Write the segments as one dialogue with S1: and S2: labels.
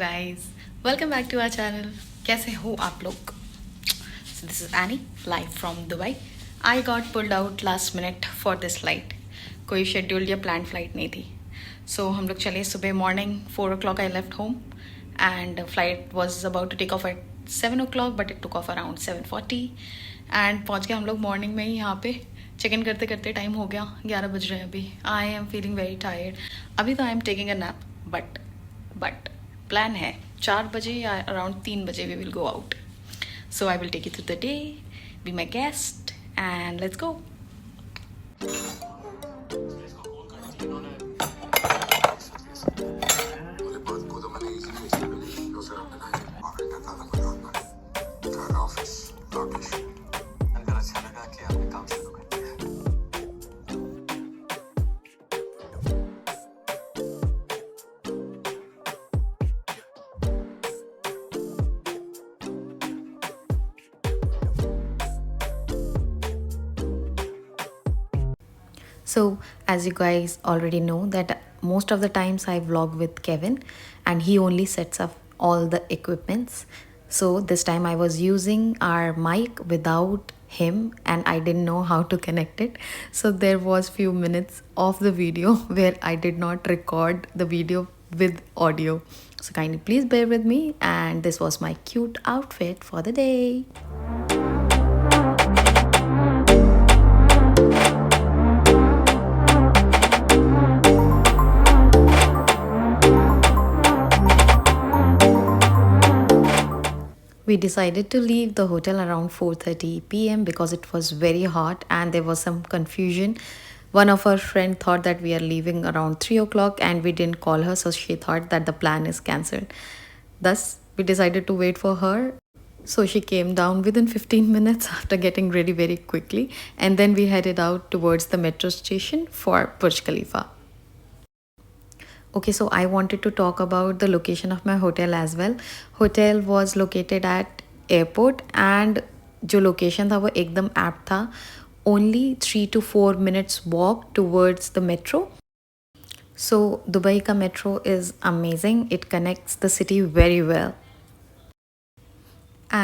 S1: guys, welcome back to our channel. कैसे हो आप लोग? So this is Annie live from Dubai. I got pulled out last minute for this flight. कोई scheduled या planned flight नहीं थी. So हम लोग चले सुबह morning 4 o'clock I left home and flight was about to take off at 7 o'clock but it took off around 7:40 and पहुँच गए हम लोग morning में ही यहाँ पे. चेक इन करते करते टाइम हो गया 11 बज रहे हैं अभी. I am feeling very tired. अभी तो I am taking a nap but plan है 4 बजे या अराउंड 3 बजे we will go out. So I will take you through the day, be my guest and let's go. So as you guys already know that most of the times I vlog with Kevin and he only sets up all the equipments. So this time I was using our mic without him and I didn't know how to connect it. So there was few minutes of the video where I did not record the video with audio. So kindly please bear with me, and this was my cute outfit for the day. We decided to leave the hotel around 4:30 p.m. because it was very hot and there was some confusion. One of our friend thought that we are leaving around 3 o'clock and we didn't call her, so she thought that the plan is cancelled. Thus, we decided to wait for her. So she came down within 15 minutes after getting ready very quickly, and then we headed out towards the metro station for Burj Khalifa. Okay, so I wanted to talk about the location of my hotel as well. Hotel was located at airport and जो location था वो एकदम apt था. Only 3 to 4 minutes walk towards the metro. So Dubai का metro is amazing. It connects the city very well.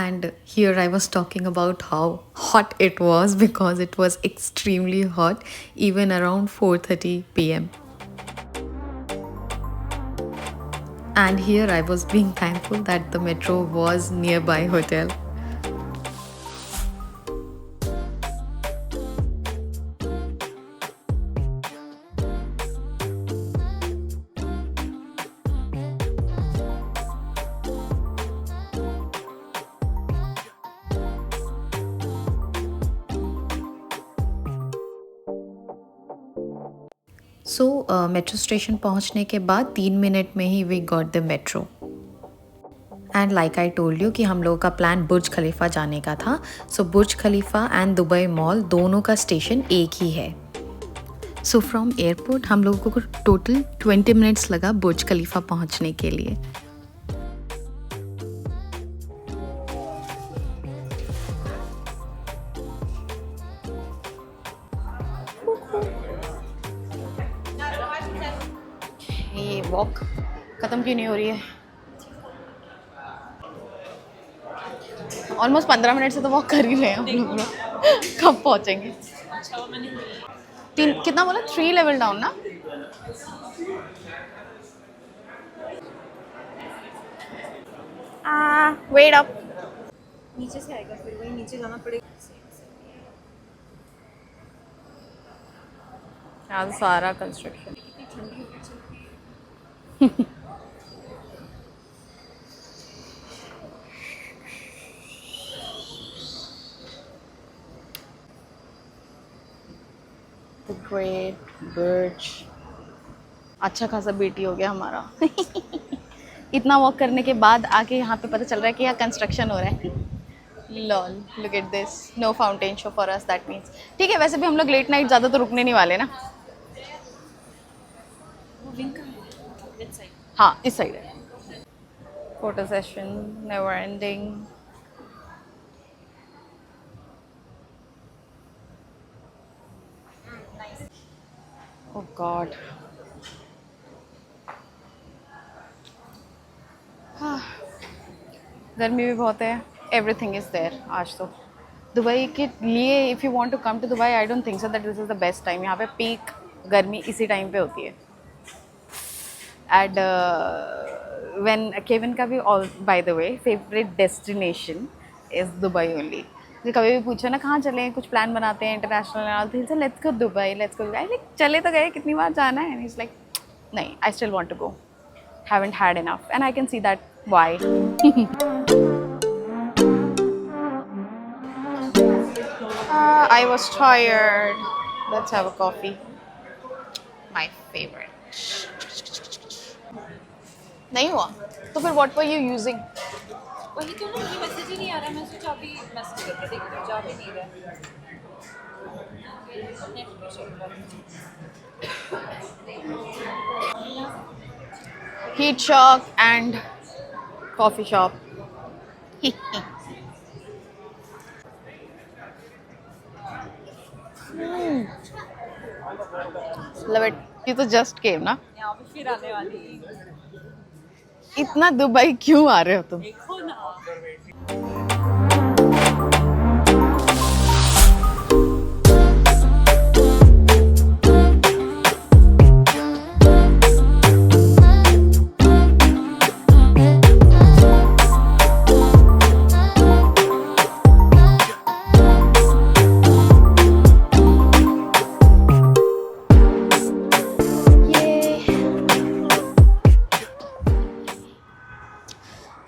S1: And here I was talking about how hot it was because it was extremely hot even around 4:30 p.m. And here I was being thankful that the metro was nearby hotel. So metro station पहुंचने के बाद 3 minute में ही we got the metro. And like I told you कि हम लोगों का plan बुर्ज खलीफा जाने का था. सो बुर्ज खलीफा एंड दुबई मॉल दोनों का स्टेशन एक ही है. सो फ्रॉम एयरपोर्ट हम लोगों को टोटल 20 मिनट्स लगा बुर्ज खलीफा पहुंचने के लिए. ये वॉक ख़त्म क्यों नहीं हो रही है? ऑलमोस्ट 15 मिनट से तो वॉक कर ही रहे हैं हम लोग. कब पहुँचेंगे? कितना बोला? 3 लेवल डाउन ना? Wait up.
S2: नीचे से आएगा, फिर वही नीचे जाना पड़ेगा.
S1: आज सारा कंस्ट्रक्शन. The Great Burj. अच्छा खासा बीटी हो गया हमारा. इतना वॉक करने के बाद आके यहाँ पे पता चल रहा है कि यहाँ कंस्ट्रक्शन हो रहा है. Lol, look at this. No fountain show for us, that means ठीक है. वैसे भी हम लोग लेट नाइट ज़्यादा तो रुकने नहीं वाले ना. हाँ, इस साइड है. Photo session never ending. Oh God. गर्मी भी बहुत है. एवरीथिंग इज देयर आज तो. दुबई के लिए if you want to come to Dubai I don't think so that this is the best time. यहाँ पे पीक गर्मी इसी टाइम पे होती है. एंड व्हेन केविन का भी all by the way favourite destination is Dubai only. कभी भी पूछो ना कहाँ चलें, कुछ प्लान बनाते हैं इंटरनेशनल, तो let's go Dubai, let's go Dubai. Like चले तो गए, कितनी बार जाना है. इट्स लाइक नहीं, I still want to go. Haven't had enough and I can see that why. I was tired. Let's have a coffee. My favorite. नहीं हुआ तो फिर what were you using?
S2: वही तो ना, मुझे मैसेज ही नहीं आ रहा. मैं सोचा अभी मैसेज करके देखती हूँ, जा भी नहीं रहा. नेट पे चेक कर.
S1: Heat shock and coffee shop. Love it. You तो just came ना?
S2: यहाँ पे फिर आने वाली.
S1: इतना दुबई क्यों आ रहे हो तुम?
S2: देखो ना.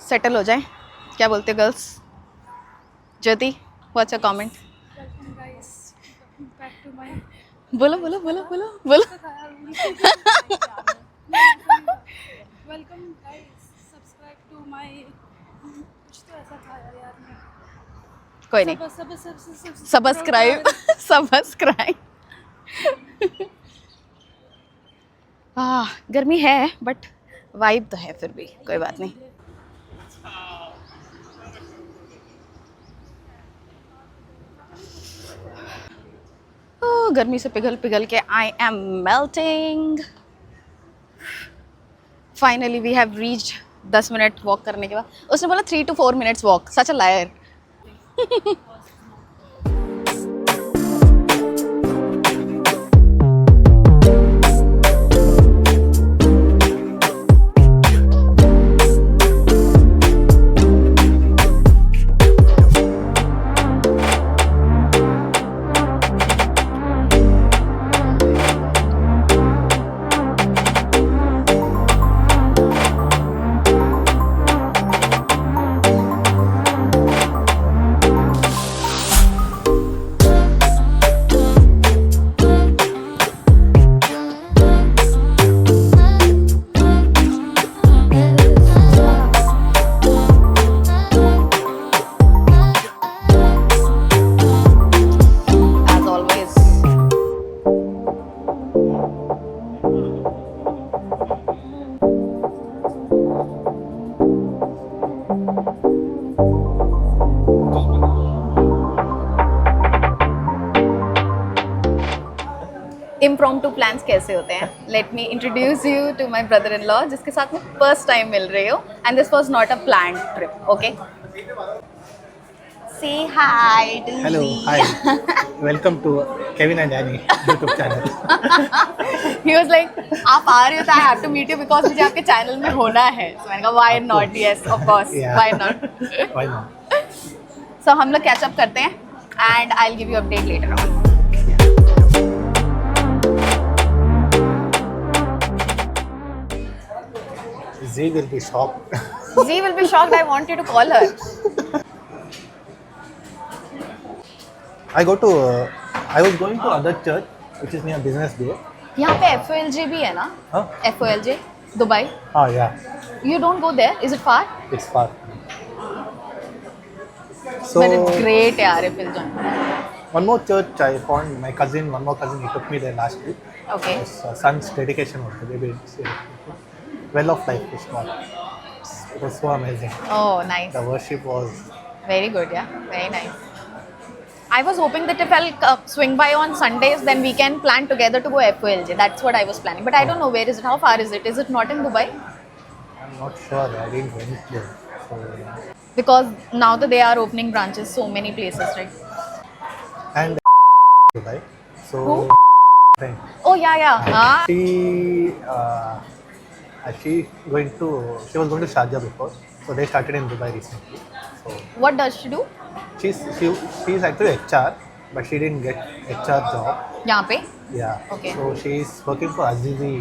S1: सेटल हो जाए. क्या बोलते girls? Jyoti, what's your comment?
S2: Welcome guys, back to my.
S1: बोलो बोलो बोलो बोलो बोलो.
S2: Welcome guys, subscribe to my. कुछ तो ऐसा था यार में.
S1: कोई नहीं. Subscribe subscribe. गर्मी है बट वाइब तो है फिर भी, कोई बात नहीं. गर्मी से पिघल पिघल के I am melting. Finally we have reached. 10 minute walk करने के बाद उसने बोला 3 to 4 minutes walk. Such a liar. Impromptu plans कैसे होते हैं. Let me introduce you to my brother in law जिसके साथ मैं फर्स्ट टाइम मिल रही हूँ. And this was not a plan trip. Okay, say hi.
S3: Hello, hi. Welcome to Kevin and Annie YouTube channel.
S1: He was like आप आ रहे हो तो I have to meet you because मुझे आपके चैनल में होना है. सो मैंने कहा why not. Yes of course,
S3: Yeah.
S1: Why not.
S3: Why not?
S1: So हम लोग कैच अप करते हैं and I will give you update later on.
S3: Z will be shocked.
S1: Z will be shocked. I want you to call her.
S3: I was going to other church which is near Business Bay.
S1: यहाँ पे FOLJ भी है ना?
S3: Huh?
S1: FOLJ, Dubai.
S3: Ah, yeah.
S1: You don't go there. Is it far?
S3: It's far. So
S1: But it's great यार FOLJ.
S3: one more church I found. One more cousin, he took me there last week.
S1: Okay.
S3: His son's dedication was the baby. Well of Life is called. It was so amazing.
S1: Oh, nice.
S3: The worship was.
S1: Very good, yeah. Very nice. I was hoping that if I'll swing by on Sundays, then we can plan together to go FOLJ. That's what I was planning. But I don't know where is it. How far is it? Is it not in Dubai?
S3: I'm not sure. I didn't went there. So,
S1: Because now that they are opening branches so many places, right?
S3: and Dubai. So
S1: Who?
S3: friend.
S1: Oh yeah, yeah. Ah.
S3: She going to she was going to Sharjah before, so they started in Dubai recently. So
S1: What does she do?
S3: she's actually HR, but she didn't get HR job.
S1: यहाँ पे?
S3: Yeah.
S1: Okay.
S3: So she's working for Azizi.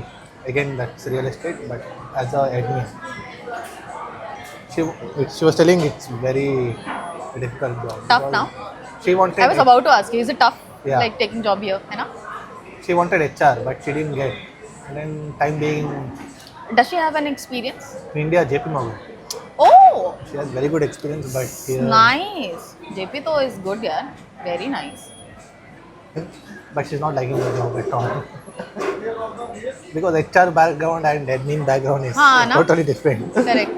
S3: Again, that's real estate, but as a admin. She was telling it's very difficult job.
S1: Tough
S3: because
S1: now?
S3: She wanted.
S1: I was about to ask you, is it tough?
S3: Yeah.
S1: Like taking job here, है ना?
S3: She wanted HR, but she didn't get. And then time being,
S1: Does she have an experience?
S3: in India, JP Morgan.
S1: Oh,
S3: She has very good experience, but here,
S1: nice. JP तो is good यार. Very nice.
S3: but she's not liking the job at all. Because HR background and admin background is
S1: हाँ, ना?
S3: totally different.
S1: Correct.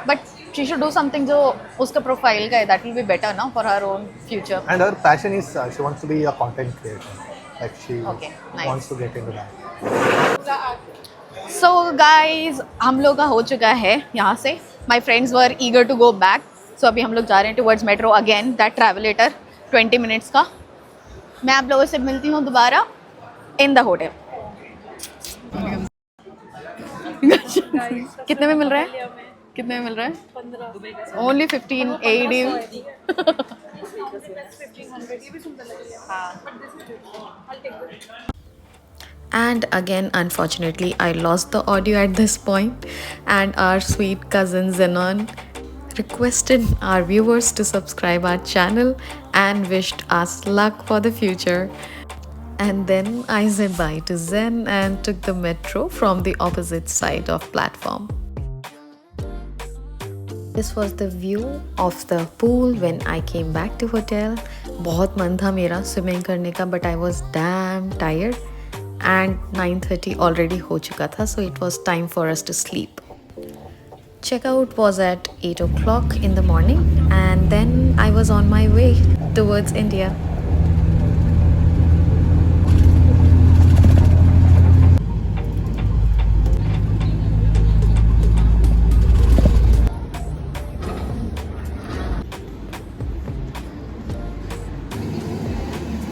S1: But she should do something जो उसका profile का है. That will be better now for her own future.
S3: And her passion is she wants to be a content creator. Like she
S1: Okay, nice.
S3: wants to get into that.
S1: So guys, हम लोग का हो चुका है यहाँ से. My friends were eager to go back. So अभी हम लोग जा रहे हैं towards metro again. That travelator 20 minutes का. मैं आप लोगों से मिलती हूँ दोबारा in the hotel. कितने में मिल रहा है? कितने में मिल रहा है?
S2: 15
S1: Only 15 AED.
S2: ये भी सुंदर लग रही है
S1: हाँ.
S2: but this is beautiful. I'll take this.
S1: And again, unfortunately, I lost the audio at this point, and our sweet cousin Zenon requested our viewers to subscribe our channel and wished us luck for the future. And then I said bye to Zen and took the metro from the opposite side of platform. This was the view of the pool when I came back to hotel. बहुत मन था मेरा swimming करने का, but I was damn tired. And 9:30 already हो चुका था, so it was time for us to sleep. Checkout was at 8 o'clock in the morning, and then I was on my way towards India.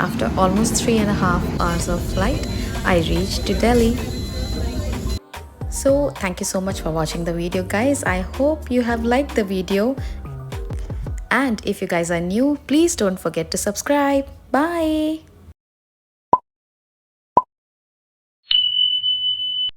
S1: After almost 3.5 hours of flight, I reached to Delhi. So thank you so much for watching the video, guys. I hope you have liked the video. And if you guys are new, please don't forget to subscribe. Bye.